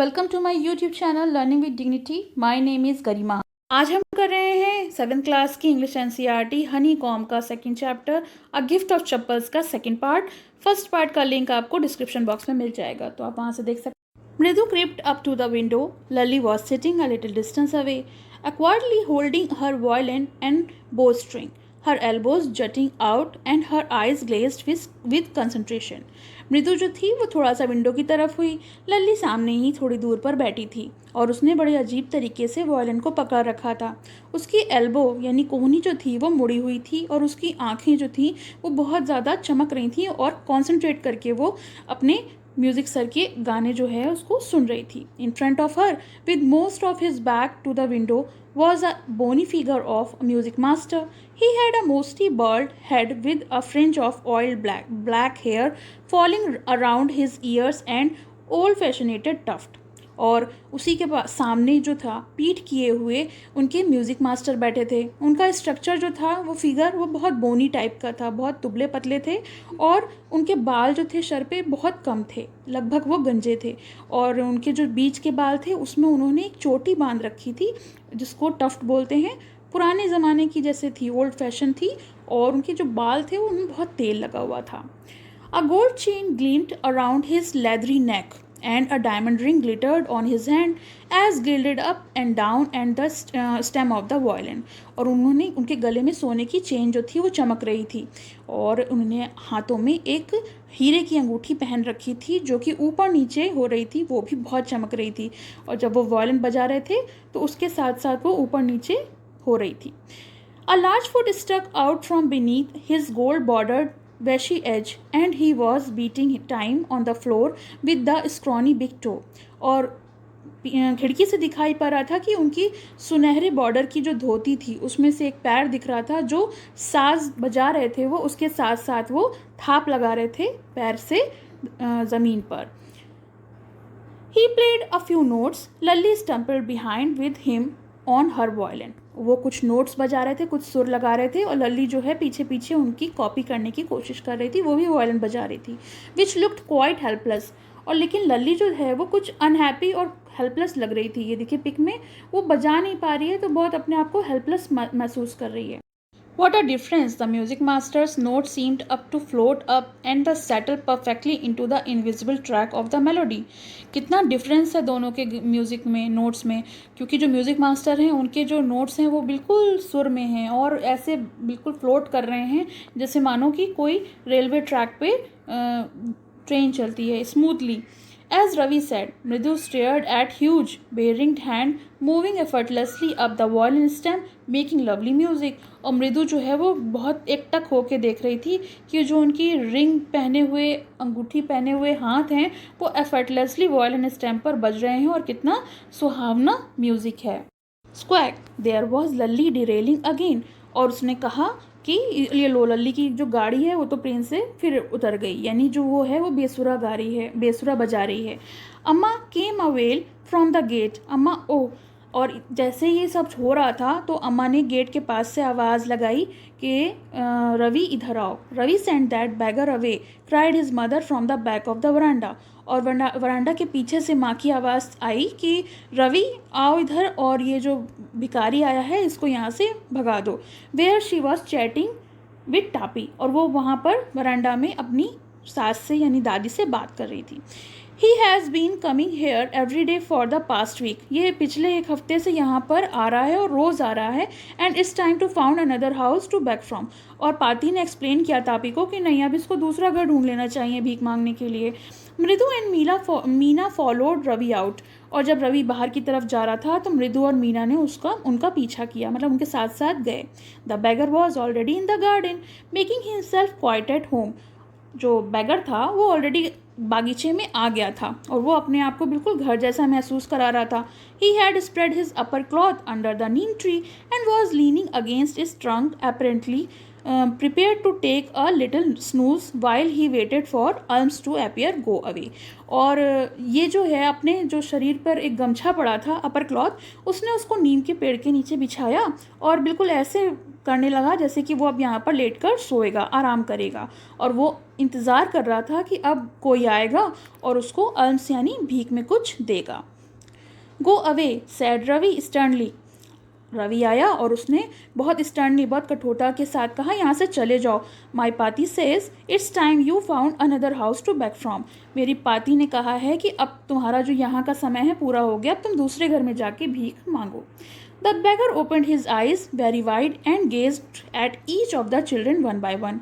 Welcome to my YouTube channel learning with dignity. My name is Garima. आज हम कर रहे हैं 7th क्लास की इंग्लिश एनसीईआरटी हनी कॉम का second chapter a gift of chappals का सेकंड पार्ट। फर्स्ट पार्ट का लिंक आपको डिस्क्रिप्शन बॉक्स में मिल जाएगा, तो आप वहाँ से देख सकते हैं। मृदु crept up to the window. Lily was sitting a little distance away, awkwardly holding her violin and bowstring, her elbows jutting out and her eyes glazed with concentration. मृदु जो थी वो थोड़ा सा विंडो की तरफ हुई। लल्ली सामने ही थोड़ी दूर पर बैठी थी और उसने बड़े अजीब तरीके से वायलिन को पकड़ रखा था। उसकी एल्बो यानी कोहनी जो थी वो मुड़ी हुई थी और उसकी आंखें जो थी वो बहुत ज़्यादा चमक रही थी और कॉन्सेंट्रेट करके वो अपने म्यूजिक सर के गाने जो है उसको सुन रही थी। In front of her with most of his back to the window was a bony figure of a music master. He had a mostly bald head with a fringe of oiled black hair falling around his ears and old-fashioned tuft. और उसी के पास सामने जो था पीठ किए हुए उनके म्यूज़िक मास्टर बैठे थे। उनका स्ट्रक्चर जो था वो फिगर वो बहुत बोनी टाइप का था, बहुत दुबले पतले थे और उनके बाल जो थे सर पे बहुत कम थे, लगभग वो गंजे थे। और उनके जो बीच के बाल थे उसमें उन्होंने एक चोटी बांध रखी थी जिसको टफ्ट बोलते हैं। पुराने ज़माने की जैसे थी, ओल्ड फैशन थी, और उनके जो बाल थे उनमें बहुत तेल लगा हुआ था। A gold chain gleamed around his leathery neck, and a diamond ring glittered on his hand as glided up and down and the stem of the violin. और उन्होंने उनके गले में सोने की चेन जो थी वो चमक रही थी और उन्होंने हाथों में एक हीरे की अंगूठी पहन रखी थी जो कि ऊपर नीचे हो रही थी, वो भी बहुत चमक रही थी। और जब वो वायलिन बजा रहे थे तो उसके साथ साथ वो ऊपर नीचे हो रही थी। A large foot stuck out from beneath his gold-bordered washy edge, and he was beating time on the floor with the scrawny big toe. और खिड़की से दिखाई पड़ रहा था कि उनकी सुनहरे बॉर्डर की जो धोती थी उसमें से एक पैर दिख रहा था जो साज बजा रहे थे, वो उसके साथ साथ वो थाप लगा रहे थे पैर से ज़मीन पर। He played a few notes. Lally stumbled behind with him on her violin. वो कुछ नोट्स बजा रहे थे, कुछ सुर लगा रहे थे और लल्ली जो है पीछे पीछे उनकी कॉपी करने की कोशिश कर रही थी, वो भी वायलिन बजा रही थी। विच लुक्ड क्वाइट हेल्पलेस। और लेकिन लल्ली जो है वो कुछ अनहैप्पी और हेल्पलेस लग रही थी। ये देखिए पिक में वो बजा नहीं पा रही है तो बहुत अपने आप को हेल्पलेस महसूस कर रही है। What a difference! The music master's note seemed up to float up and the settle perfectly into the invisible track of the melody. कितना डिफरेंस है दोनों के म्यूज़िक में, नोट्स में, क्योंकि जो म्यूज़िक मास्टर हैं उनके जो नोट्स हैं वो बिल्कुल सुर में हैं और ऐसे बिल्कुल फ्लोट कर रहे हैं जैसे मानो कि कोई रेलवे ट्रैक पे ट्रेन चलती है smoothly. As Ravi said, Mridu stared at huge, bare-ringed hand moving effortlessly up the violin stem, making lovely music. और मृदु जो है वो बहुत एकटक होके देख रही थी कि जो उनकी रिंग पहने हुए, अंगूठी पहने हुए हाथ हैं वो एफर्टलेसली वायलिन स्टेम पर बज रहे हैं और कितना सुहावना म्यूजिक है। Squawk there was Lalli derailing again. और उसने कहा कि ये लो, लल्ली की जो गाड़ी है वो तो प्लेन से फिर उतर गई, यानी जो वो है वो बेसुरा गा रही है, बेसुरा बजा रही है। Amma came a wail from the gate, Amma ओ। और जैसे ये सब हो रहा था तो अम्मा ने गेट के पास से आवाज़ लगाई कि रवि इधर आओ। Ravi send that beggar away, cried his mother from the back of the verandah. और वरांडा के पीछे से माँ की आवाज़ आई कि रवि आओ इधर और ये जो भिखारी आया है इसको यहाँ से भगा दो। Where she was chatting with Tapi. और वो वहाँ पर वरांडा में अपनी सास से यानी दादी से बात कर रही थी। He has been coming here every day for the past week. ये पिछले एक हफ्ते से यहाँ पर आ रहा है और रोज़ आ रहा है। And it's time to found another house to beg from. और पाती ने एक्सप्लेन किया तापी को कि नहीं अब इसको दूसरा घर ढूंढ लेना चाहिए भीख मांगने के लिए। Mridu and Meena followed Ravi out. और जब रवि बाहर की तरफ जा रहा था तो मृदु और मीना ने उनका पीछा किया, मतलब उनके साथ साथ गए। The beggar was already in the garden making himself quite at home. जो बैगर था वो ऑलरेडी बागीचे में आ गया था और वो अपने आप को बिल्कुल घर जैसा महसूस करा रहा था। He had spread his upper cloth under the neem tree and was leaning against its trunk, apparently prepared to take a little snooze while he waited for Alms to appear go away. और ये जो है अपने जो शरीर पर एक गमछा पड़ा था अपर क्लॉथ, उसने उसको नीम के पेड़ के नीचे बिछाया और बिल्कुल ऐसे करने लगा जैसे कि वो अब यहाँ पर लेटकर सोएगा, आराम करेगा, और वो इंतज़ार कर रहा था कि अब कोई आएगा और उसको अल्म्स यानी भीख में कुछ देगा। Go away said Ravi sternly. Ravi आया और उसने बहुत स्टर्नली, बहुत कठोरता के साथ कहा, यहाँ से चले जाओ। My Paati says it's time you found another house to beg from. मेरी पाती ने कहा है कि अब तुम्हारा जो यहाँ का समय है पूरा हो गया, अब तुम दूसरे घर में जाके भीख मांगो। The beggar opened his eyes very wide and gazed at each of the children one by one.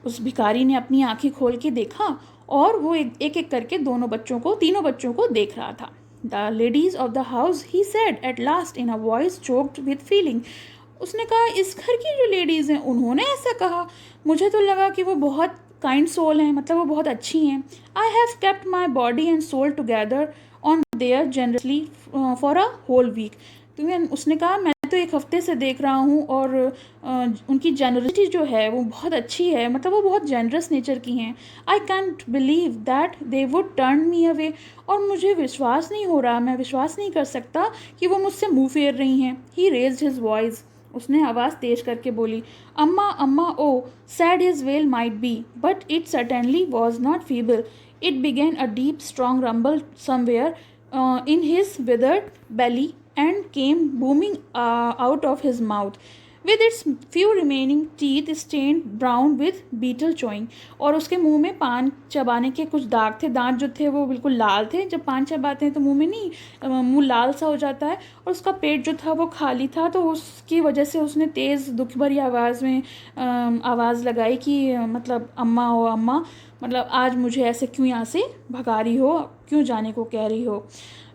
उस भिखारी ने अपनी आंखें खोल के देखा और वो एक एक करके तीनों बच्चों को देख रहा था। The ladies of the house, he said at last in a voice choked with feeling. उसने कहा, इस घर की जो लेडीज़ हैं उन्होंने ऐसा कहा। मुझे तो लगा कि वो बहुत काइंड सोल हैं, मतलब वो बहुत अच्छी हैं। I have kept my body and soul together on their generously for a whole week. उसने कहा, मैं तो एक हफ्ते से देख रहा हूँ और उनकी जनरसिटी जो है वो बहुत अच्छी है, मतलब वो बहुत जनरस नेचर की हैं। I can't believe that they would turn me away. और मुझे विश्वास नहीं हो रहा, मैं विश्वास नहीं कर सकता कि वो मुझसे मुंह फेर रही हैं। He raised his voice. उसने आवाज़ तेज करके बोली, अम्मा अम्मा ओ। Said his wail might be but it certainly was not feeble. It began a deep strong rumble somewhere in his withered belly and came booming out of his mouth with its few remaining teeth stained brown with beetle chewing. और उसके मुंह में पान चबाने के कुछ दाग थे, दांत जो थे वो बिल्कुल लाल थे। जब पान चबाते हैं तो मुंह में नहीं, मुंह लाल सा हो जाता है। और उसका पेट जो था वो खाली था, तो उसकी वजह से उसने तेज़ दुख भरी आवाज़ में आवाज़ लगाई कि मतलब अम्मा हो अम्मा, मतलब आज मुझे ऐसे क्यों यहाँ से भगा रही हो, क्यों जाने को कह रही हो।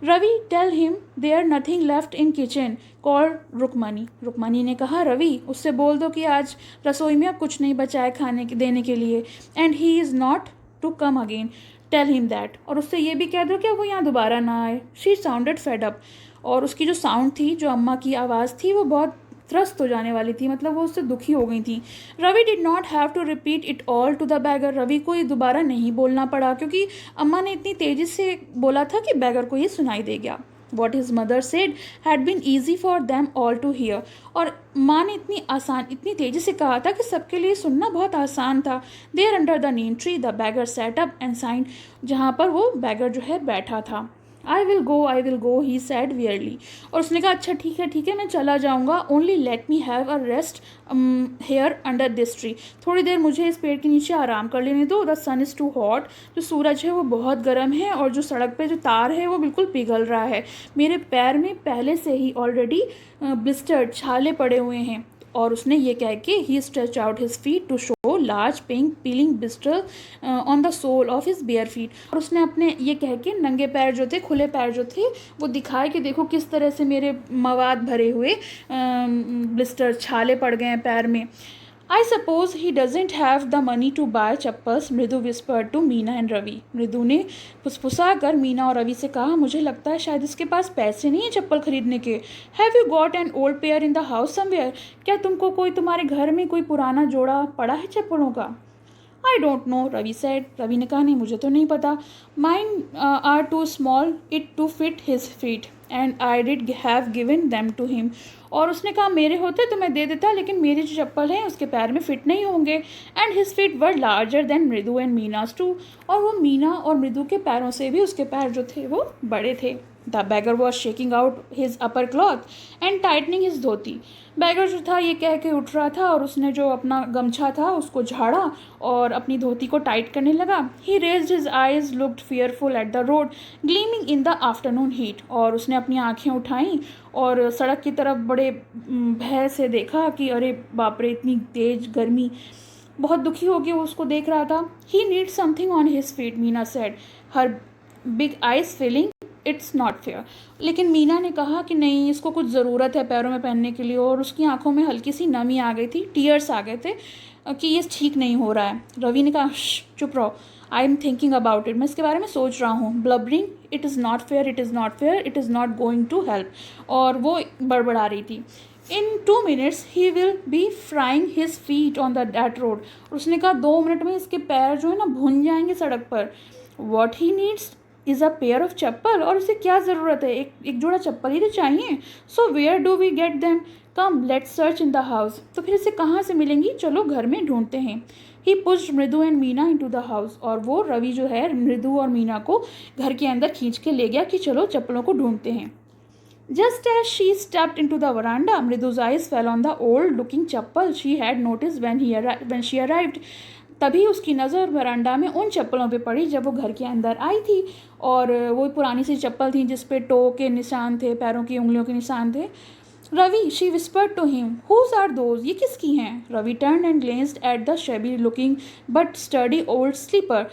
Ravi tell him there nothing left in kitchen call Rukmani. Rukmani ने कहा, रवि उससे बोल दो कि आज रसोई में अब कुछ नहीं बचा है खाने के देने के लिए। And he is not to come again, tell him that. और उससे ये भी कह दो कि वो यहाँ दोबारा ना आए। She sounded fed up. और उसकी जो साउंड थी, जो अम्मा की आवाज़ थी, वो बहुत त्रस्त हो जाने वाली थी, मतलब वो उससे दुखी हो गई थी। Ravi did not have to repeat it all to the beggar. Ravi को ये दोबारा नहीं बोलना पड़ा क्योंकि अम्मा ने इतनी तेज़ी से बोला था कि बैगर को ये सुनाई दे गया। What his mother said had been easy for them all to hear. और माँ ने इतनी तेज़ी से कहा था कि सबके लिए सुनना बहुत आसान था। There under the neem tree the beggar sat up and signed. जहाँ पर वो बैगर जो है बैठा था। I will go, he said wearily. और उसने कहा, अच्छा ठीक है मैं चला जाऊँगा। Only let me have a rest here under this tree. थोड़ी देर मुझे इस पेड़ के नीचे आराम कर लेने दो। The sun is too hot. जो सूरज है वो बहुत गर्म है और जो सड़क पे जो तार है वो बिल्कुल पिघल रहा है। मेरे पैर में पहले से ही ऑलरेडी ब्लिस्टर्ड छाले पड़े हुए हैं। और उसने ये कह के he stretch out his feet to show large pink peeling blister on the sole of his bare feet. और उसने अपने ये कह के नंगे पैर जो थे, खुले पैर जो थे, वो दिखाए कि देखो किस तरह से मेरे मवाद भरे हुए ब्लिस्टर छाले पड़ गए हैं पैर में। I suppose he doesn't have the money to buy chappals, Mridu whispered to Meena and Ravi. Mridu ने फुसफुसा कर मीना और रवि से कहा, मुझे लगता है शायद इसके पास पैसे नहीं है चप्पल खरीदने के। Have you got an old pair in the house somewhere? क्या तुमको तुम्हारे घर में कोई पुराना जोड़ा पड़ा है चप्पलों का? I don't know, Ravi said. Ravi ने कहा, नहीं मुझे तो नहीं पता। Mine are too small it to fit his feet and I did have given them to him. और उसने कहा, मेरे होते तो मैं दे देता, लेकिन मेरी जो चप्पल है उसके पैर में फिट नहीं होंगे। And his feet were larger than मृदु एंड मीनास टू। और वो मीना और मृदु के पैरों से भी उसके पैर जो थे वो बड़े थे। The beggar was shaking out his upper cloth and tightening his dhoti. Beggar जो था ये कह के उठ रहा था और उसने जो अपना गमछा था उसको झाड़ा और अपनी धोती को टाइट करने लगा। He raised his eyes looked fearful at the road gleaming in the afternoon heat. और उसने अपनी आंखें उठाईं और सड़क की तरफ बड़े भय से देखा कि अरे बाप रे, इतनी तेज गर्मी। बहुत दुखी होकर वो उसको देख रहा था। He need something on his feet, Meena said, her big eyes feeling it's not fair. लेकिन मीना ने कहा कि नहीं, इसको कुछ ज़रूरत है पैरों में पहनने के लिए। और उसकी आंखों में हल्की सी नमी आ गई थी, टीयर्स आ गए थे कि ये ठीक नहीं हो रहा है। रवि ने कहा, चुप रहो, I am thinking about it, मैं इसके बारे में सोच रहा हूँ। Blubbering, it is not fair, it is not fair, it is not going to help. और वो बड़बड़ा रही थी। In 2 minutes he will be frying his feet on that road. उसने कहा 2 मिनट में इसके पैर जो है ना भुन जाएंगे सड़क पर। What he needs is a pair of chappal, और इसे क्या ज़रूरत है, एक जोड़ा चप्पल ही तो चाहिए. So where do we get them, come let's search in the house. तो फिर इसे कहाँ से मिलेंगी, चलो घर में ढूंढते हैं. ही पुश्ड मृदु and Meena into the house, और वो रवि जो है मृदु और मीना को घर के अंदर खींच के ले गया कि चलो चप्पलों को ढूंढते हैं. Just as she stepped into the veranda, Mridu's eyes fell on the old-looking chappal she had noticed when she arrived. तभी उसकी नज़र वरांडा में उन चप्पलों पे पड़ी जब वो घर के अंदर आई थी, और वो पुरानी सी चप्पल थी जिस पे टो के निशान थे, पैरों की उंगलियों के निशान थे. Ravi, she whispered to him, whose are those? ये किसकी हैं? Ravi turned and glanced at the shabby looking but sturdy old slipper.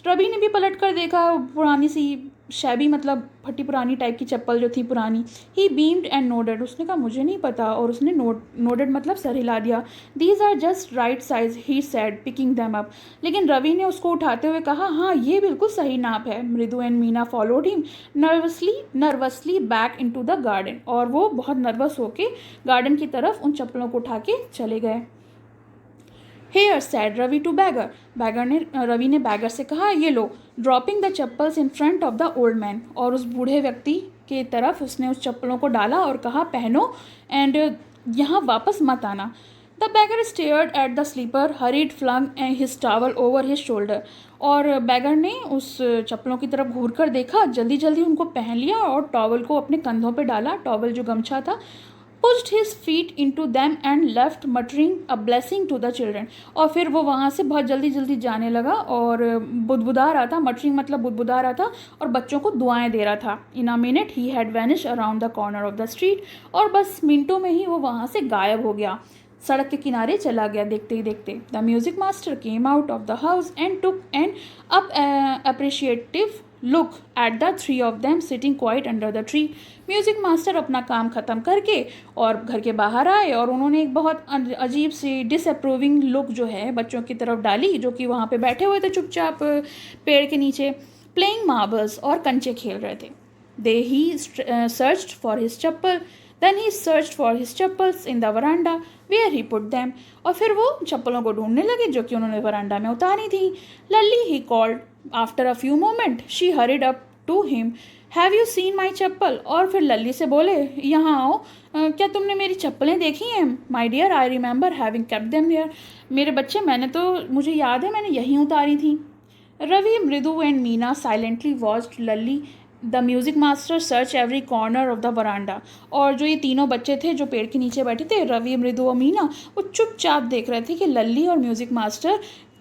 Ravi ने भी पलट कर देखा पुरानी सी शैबी मतलब फटी पुरानी टाइप की चप्पल जो थी पुरानी. ही बीम्ड एंड नोडेड, उसने कहा मुझे नहीं पता, और उसने नोडेड मतलब सर हिला दिया. These are just right size he said picking them up. लेकिन रवि ने उसको उठाते हुए कहा, हाँ ये बिल्कुल सही नाप है. मृदु and Meena followed him nervously back into the garden, और वो बहुत नर्वस होके गार्डन की तरफ उन चप्पलों को उठा के चले गए. Here said Ravi to beggar, Ravi ने बैगर से कहा, ये लो. Dropping the chappals in front of the old man, और उस बूढ़े व्यक्ति के तरफ उसने उस चप्पलों को डाला और कहा, पहनो एंड यहाँ वापस मत आना. The beggar stared at the slipper hurried flung and his towel over his shoulder, और बैगर ने उस चप्पलों की तरफ घूर कर देखा, जल्दी जल्दी उनको पहन लिया और टॉवल को अपने कंधों पे डाला, टॉवल जो गमछा था. pushed his feet into them and left muttering a blessing to the children. और फिर वो वहाँ से बहुत जल्दी जल्दी जाने लगा और बुदबुदा रहा था. muttering मतलब बुदबुदा रहा था और बच्चों को दुआएं दे रहा था. In a minute he had vanished around the corner of the street. और बस मिनटों में ही वो वहाँ से गायब हो गया, सड़क के किनारे चला गया देखते ही देखते. The music master came out of the house and took an appreciative look at the three of them sitting quite under the tree. Music master अपना काम ख़त्म करके और घर के बाहर आए और उन्होंने एक बहुत अजीब सी डिसअप्रूविंग लुक जो है बच्चों की तरफ डाली, जो कि वहाँ पे बैठे हुए थे चुपचाप पेड़ के नीचे, प्लेइंग मार्बल्स और कंचे खेल रहे थे. Then he searched for his chappal. Then he searched for his chappals in the veranda where he put them. और फिर वो चप्पलों को ढूंढने लगे जो कि उन्होंने वरांडा में उतारी थी. लल्ली, he called. After a few moments, she hurried up to him. Have you seen my chappal? और फिर लल्ली से बोले, यहाँ आओ, क्या तुमने मेरी चप्पलें देखी हैं? My dear, I remember having kept them here. मेरे बच्चे, मुझे याद है मैंने यहीं उतारी थी. Ravi, Mridu and Meena silently watched Lalli the music master search every corner of the verandah. और जो ये तीनों बच्चे थे जो पेड़ के नीचे बैठे थे, रवि, मृदु और मीना, वो चुपचाप देख रहे थे कि लल्ली और म्यूज़िक मास्टर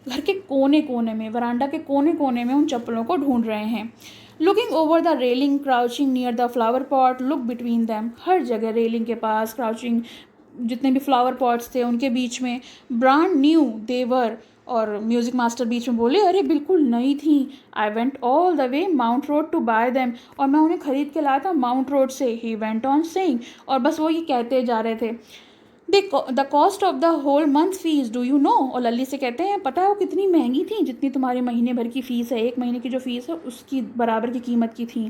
घर के कोने कोने में, वरांडा के कोने कोने में उन चप्पलों को ढूंढ रहे हैं. Looking over the railing, crouching near the flower pot, look between them. हर जगह रेलिंग के पास, क्राउचिंग, जितने भी फ्लावर पॉट्स थे उनके बीच में. ब्रांड न्यू देवर. और म्यूज़िक मास्टर बीच में बोले, अरे बिल्कुल नई थी. I went all the way Mount Road to buy them, और मैं उन्हें ख़रीद के लाया था माउंट रोड से. ही वेंट ऑन सेइंग, और बस वो ये कहते जा रहे थे. The cost of the whole month fees do you know. और लल्ली से कहते हैं, पता है वो कितनी महंगी थी, जितनी तुम्हारे महीने भर की फ़ीस है, एक महीने की जो फ़ीस है उसकी बराबर की कीमत की थी.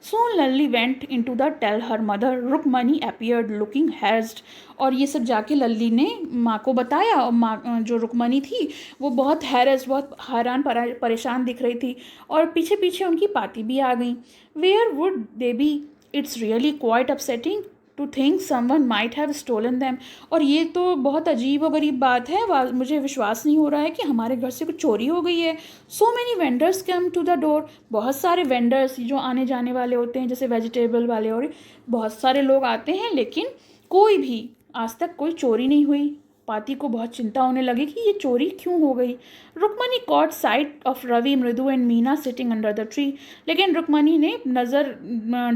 So Lalli went in to the tell her mother. Rukmani appeared looking harassed. और ये सब जाके लल्ली ने माँ को बताया, और माँ जो रुकमनी थी वो बहुत बहुत हैरान परेशान दिख रही थी, और पीछे पीछे उनकी पाती भी आ गई. Where would they be? It's really quite upsetting to think someone might have stolen them. और ये तो बहुत अजीब और गरीब बात है, मुझे विश्वास नहीं हो रहा है कि हमारे घर से कुछ चोरी हो गई है. So many vendors come to the door. बहुत सारे वेंडर्स जो आने जाने वाले होते हैं, जैसे वेजिटेबल वाले, और बहुत सारे लोग आते हैं, लेकिन कोई भी आज तक कोई चोरी नहीं हुई. पाती को बहुत चिंता होने लगी कि ये चोरी क्यों हो गई. Rukmani caught sight of Ravi, Mridu and Meena sitting under the tree. लेकिन रुकमनी ने नज़र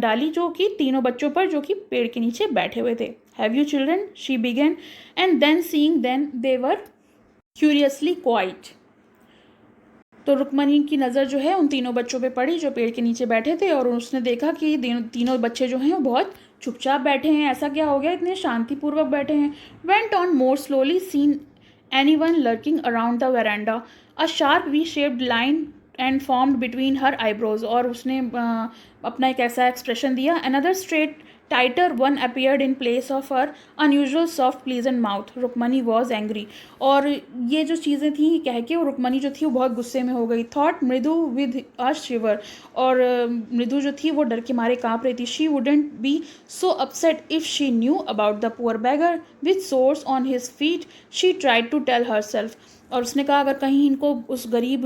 डाली जो कि तीनों बच्चों पर जो कि पेड़ के नीचे बैठे हुए थे. Have you children, she began, and then seeing then they were curiously quiet. तो रुकमनी की नज़र जो है उन तीनों बच्चों पे पड़ी जो पेड़ के नीचे बैठे थे, और उसने देखा कि तीनों बच्चे जो हैं वो बहुत चुपचाप बैठे हैं. ऐसा क्या हो गया, इतने शांतिपूर्वक बैठे हैं. Went on more slowly, seen anyone lurking around the veranda. A sharp V shaped line and formed between her eyebrows. और उसने अपना एक ऐसा एक्सप्रेशन दिया। Another straight tighter one appeared in place of her unusual soft pleasant mouth. Rukmani was angry. और ये जो चीज़ें थी कह के वो रुक्मणी जो थी वो बहुत गुस्से में हो गई। थॉट मृदु विद अ शिवर। और मृदु जो थी वो डर के मारे काँप रही थी। She wouldn't be so upset if she knew about the poor beggar with sores on his feet. She tried to tell herself. और उसने कहा अगर कहीं इनको उस गरीब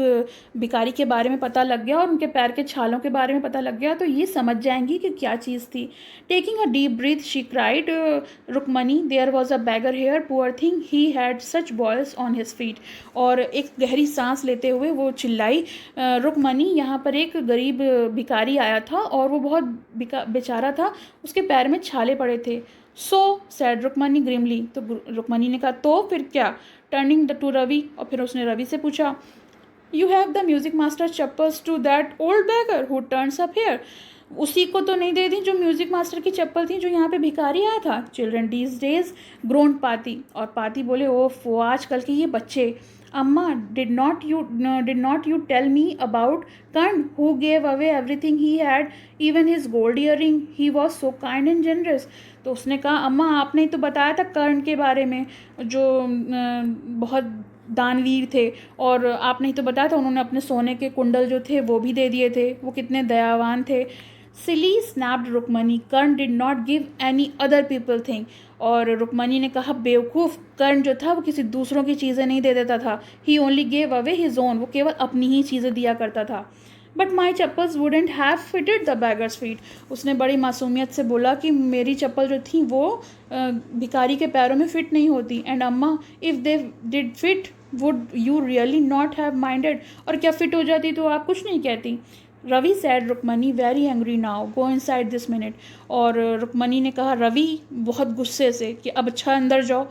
भिखारी के बारे में पता लग गया और उनके पैर के छालों के बारे में पता लग गया तो ये समझ जाएंगी कि क्या चीज़ थी। Taking a deep breath she cried, Rukmini there was a beggar here, poor thing he had such boils on his feet. और एक गहरी सांस लेते हुए वो चिल्लाई, रुक्मणी यहाँ पर एक गरीब भिखारी आया था और वो बहुत बेचारा था, उसके पैर में छाले पड़े थे। So said Rukmani grimly. तो रुक्मणी ने कहा तो फिर क्या। टर्निंग टू रवि, और फिर उसने रवि से पूछा, you have the music master chappals to that old beggar who turns up here. उसी को तो नहीं दे दी जो म्यूजिक मास्टर की चप्पल थी जो यहाँ पे भिखारी आया था। चिल्ड्रन दीज डेज ग्रोन्ड पाती। और पाती बोले ओफ वो आजकल के ये बच्चे। Amma did not you tell me about Karna who gave away everything he had, even his gold earring, he was so kind and generous. तो उसने कहा अम्मा आपने ही तो बताया था कर्ण के बारे में जो बहुत दानवीर थे, और आपने ही तो बताया था उन्होंने अपने सोने के कुंडल जो थे वो भी दे दिए थे, वो कितने दयावान थे। Silly snapped Rukmani, Karna did not give any other people thing. और रुक्मणी ने कहा बेवकूफ़, कर्ण जो था वो किसी दूसरों की चीज़ें नहीं दे देता था। He only gave away his own, वो केवल अपनी ही चीज़ें दिया करता था। But my chappals wouldn't have fitted the beggar's feet। उसने बड़ी मासूमियत से बोला कि मेरी चप्पल जो थी वो भिखारी के पैरों में फिट नहीं होती। एंड अम्मा if they did fit would you really not have minded. और क्या फिट हो जाती तो आप कुछ नहीं कहती। Ravi said Rukmini very angry now, go inside this minute. और रुक्मणी ने कहा रवि बहुत गुस्से से कि अब अच्छा अंदर जाओ।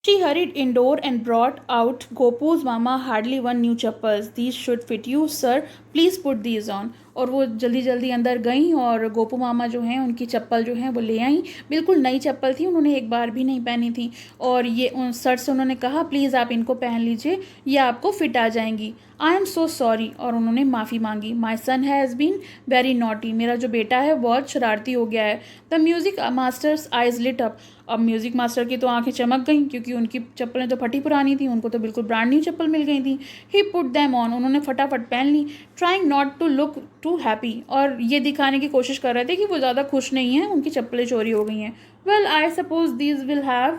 She hurried indoor and brought out Gopu's mama hardly one new chappals. These should fit you, sir. Please put these on. और वो जल्दी जल्दी अंदर गई और गोपू मामा जो हैं उनकी चप्पल जो हैं वो ले आई। बिल्कुल नई चप्पल थी, उन्होंने एक बार भी नहीं पहनी थी। और ये सर से उन्होंने कहा प्लीज़ आप इनको पहन लीजिए, ये आपको फिट आ जाएंगी। I am so sorry. और उन्होंने माफ़ी मांगी। My son has been very naughty. मेरा जो बेटा है बहुत शरारती हो गया है। The music master's eyes lit up. अब म्यूज़िक मास्टर की तो आंखें चमक गईं क्योंकि उनकी चप्पलें तो फटी पुरानी थी, उनको तो बिल्कुल ब्रांड न्यू चप्पल मिल गई थी। He put them on. उन्होंने फटाफट पहन ली। Trying not to look too happy. और ये दिखाने की कोशिश कर रहे थे कि वो ज़्यादा खुश नहीं हैं, उनकी चप्पलें चोरी हो गई हैं। Well I suppose these will have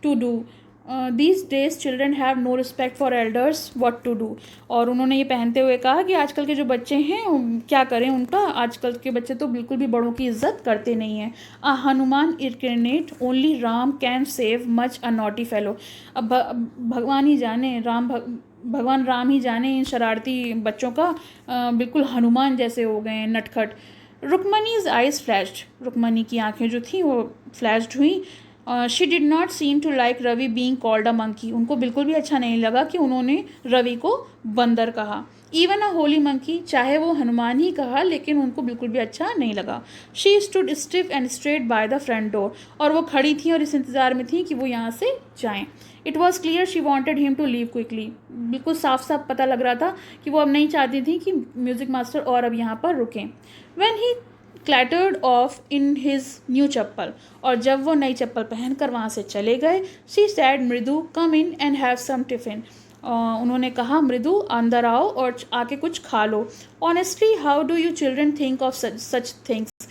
to do. These days children have no respect for elders, what to do. और उन्होंने ये पहनते हुए कहा कि आजकल के जो बच्चे हैं क्या करें उनका, आजकल के बच्चे तो बिल्कुल भी बड़ों की इज्जत करते नहीं हैं। A Hanuman incarnate, only Ram can save much a naughty fellow. अब भगवान ही जाने, भगवान राम ही जाने इन शरारती बच्चों का बिल्कुल हनुमान जैसे हो गए हैं, नटखट। Rukmini's eyes flashed. रुक्मणी की आंखें जो थी वो फ्लैश्ड हुई। She did not seem to like Ravi being called a monkey. उनको बिल्कुल भी अच्छा नहीं लगा कि उन्होंने रवि को बंदर कहा। इवन अ होली मंकी, चाहे वो हनुमान ही कहा लेकिन उनको बिल्कुल भी अच्छा नहीं लगा। She stood stiff and straight by the front door. और वो खड़ी थी और इस इंतज़ार में थी कि वो यहाँ से जाएं। It was clear she wanted him to leave quickly. बिल्कुल साफ साफ पता लग रहा था कि वो अब नहीं चाहती थी कि म्यूज़िक मास्टर और अब यहाँ पर रुकें। When he clattered off in his new chappal. और जब वो नई चप्पल पहनकर वहाँ से चले गए, she said Mridu come in and have some tiffin. उन्होंने कहा मृदु अंदर आओ और आके कुछ खा लो। Honestly how do you children think of such things.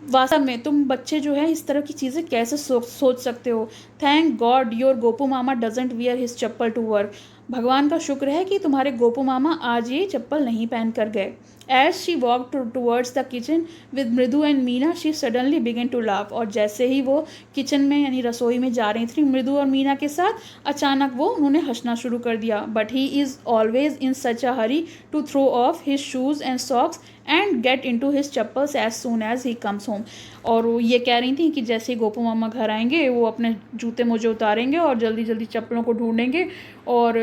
वास्तव में तुम बच्चे जो है इस तरह की चीज़ें कैसे सोच सकते हो। Thank God your Gopu Mama doesn't wear his chappal to work. भगवान का शुक्र है कि तुम्हारे गोपू मामा आज ये चप्पल नहीं पहन कर गए। As she walk towards the kitchen with Mridu and Meena, she suddenly began to laugh. और जैसे ही वो किचन में यानी रसोई में जा रही थी मृदु और मीना के साथ, अचानक वो उन्होंने हंसना शुरू कर दिया। But he is always in such a hurry to throw off his shoes and socks and get into his chappals as soon as he comes home. और वो ये कह रही थी कि जैसे ही गोपू मामा घर आएंगे वो अपने जूते मोजे उतारेंगे और जल्दी जल्दी चप्पलों को ढूंढेंगे। और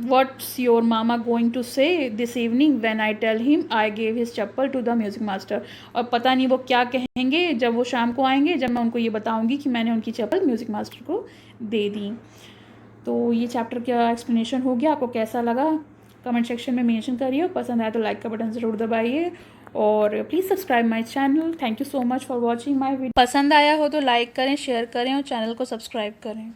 what's your mama going to say this evening when I tell him I gave his chappal to the music master. और पता नहीं वो क्या कहेंगे जब वो शाम को आएंगे, जब मैं उनको ये बताऊंगी कि मैंने उनकी चप्पल म्यूज़िक मास्टर को दे दी। तो ये चैप्टर का एक्सप्लेनेशन हो गया। आपको कैसा लगा कमेंट सेक्शन में मेंशन करिए। पसंद आया तो लाइक का बटन ज़रूर दबाइए और please subscribe my channel. Thank you so much for watching my video. पसंद आया हो तो लाइक करें, शेयर करें और चैनल को सब्सक्राइब करें।